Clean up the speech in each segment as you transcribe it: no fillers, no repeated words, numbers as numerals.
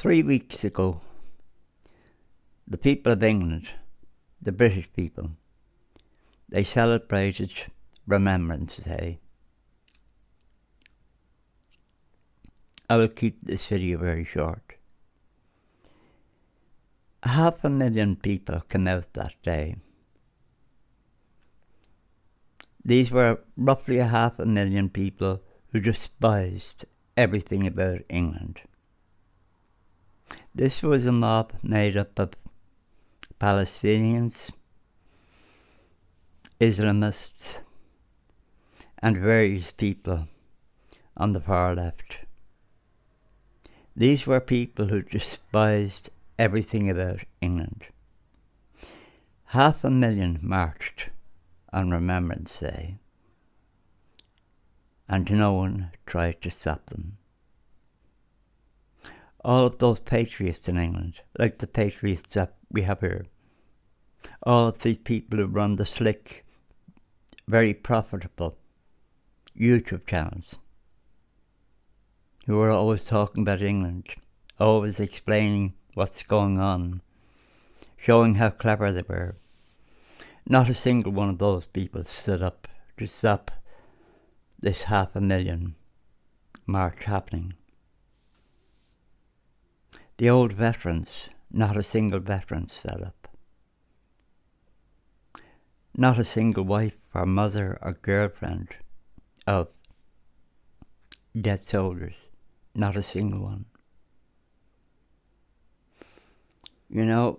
3 weeks ago, the people of England, the British people, they celebrated Remembrance Day. I will keep this video very short. 500,000 people came out that day. These were roughly 500,000 people who despised everything about England. This was a mob made up of Palestinians, Islamists, and various people on the far left. These were people who despised everything about England. 500,000 marched on Remembrance Day, and no one tried to stop them. All of those patriots in England, like the patriots that we have here, all of these people who run the slick, very profitable YouTube channels, who are always talking about England, always explaining what's going on, showing how clever they were. Not a single one of those people stood up to stop this 500,000 march happening. The old veterans, not a single veteran stood up. Not a single wife or mother or girlfriend of dead soldiers, not a single one. You know,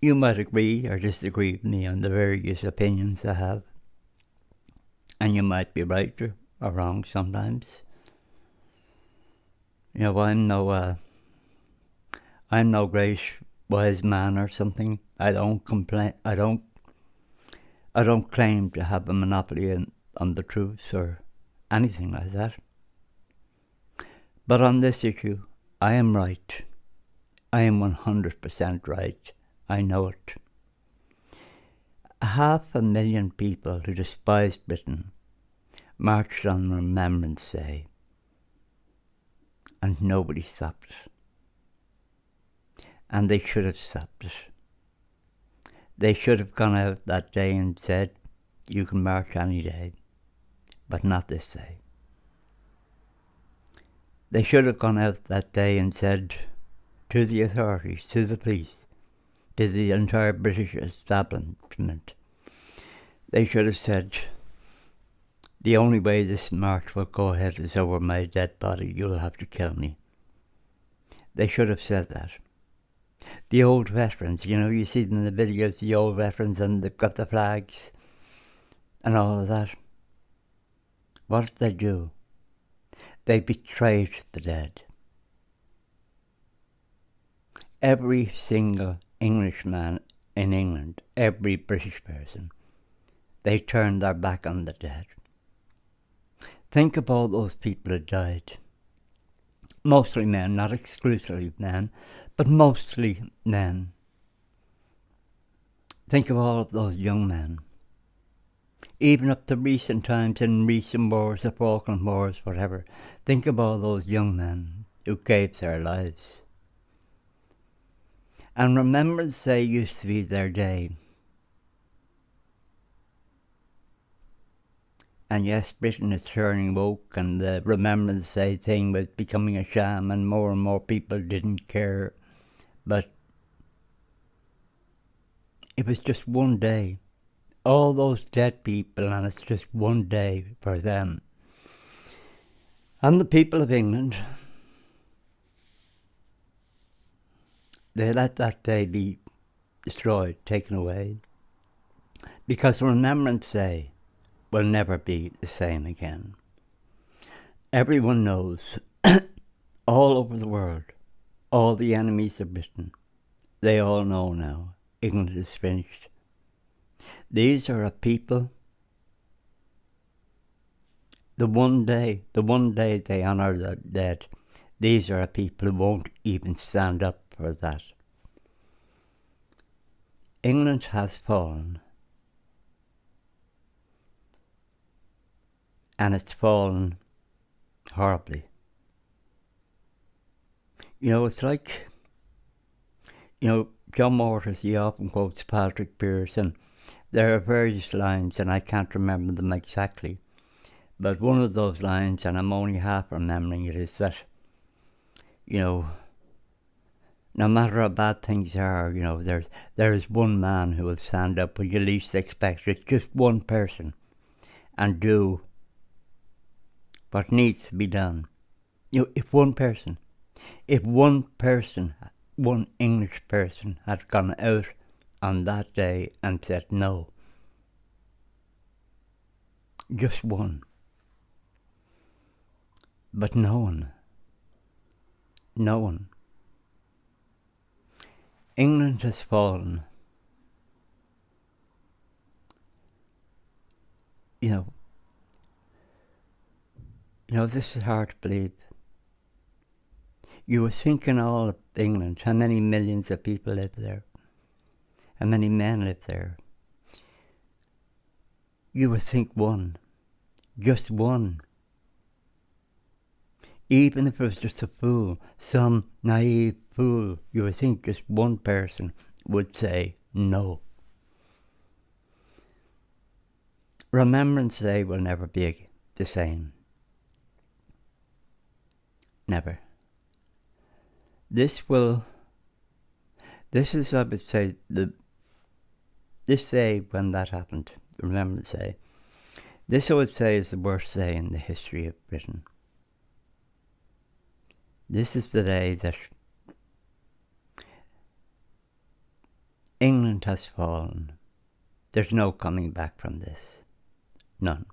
you might agree or disagree with me on the various opinions I have, and you might be right or wrong sometimes. You know, I'm no great wise man or something. I don't complain. I don't claim to have a monopoly on the truth or anything like that. But on this issue, I am right. I am 100% right. I know it. 500,000 people who despised Britain marched on Remembrance Day, and nobody stopped it. And they should have stopped it. They should have gone out that day and said, you can march any day, but not this day. They should have gone out that day and said to the authorities, to the police, to the entire British establishment, they should have said, the only way this march will go ahead is over my dead body. You'll have to kill me. They should have said that. The old veterans, you know, you see them in the videos, the old veterans, and they've got the flags and all of that. What did they do? They betrayed the dead. Every single Englishman in England, every British person, they turned their back on the dead. Think of all those people who died. Mostly men, not exclusively men, but mostly men. Think of all of those young men. Even up to recent times, in recent wars, the Falkland Wars, whatever. Think of all those young men who gave their lives. And Remembrance Day used to be their day. And yes, Britain is turning woke, and the Remembrance Day thing was becoming a sham, and more people didn't care. But it was just one day. All those dead people, and it's just one day for them. And the people of England, they let that day be destroyed, taken away. Because Remembrance Day will never be the same again. Everyone knows, all over the world, all the enemies of Britain, they all know now, England is finished. These are a people, the one day they honour the dead, these are a people who won't even stand up for that. England has fallen. And it's fallen horribly. You know, it's like, John Morris, he often quotes Patrick Pearson. There are various lines, and I can't remember them exactly. But one of those lines, and I'm only half remembering it, is that, no matter how bad things are, there's one man who will stand up when you least expect it, just one person, and do what needs to be done. If one person, one English person had gone out on that day and said no, just one, but no one. England has fallen. This is hard to believe. You were thinking all of England, how many millions of people live there, how many men live there. You would think one, just one. Even if it was just a fool, some naive fool, you would think just one person would say no. Remembrance Day will never be the same. Never. This is, I would say, this day when that happened, Remembrance Day, this I would say is the worst day in the history of Britain. This is the day that England has fallen. There's no coming back from this. None.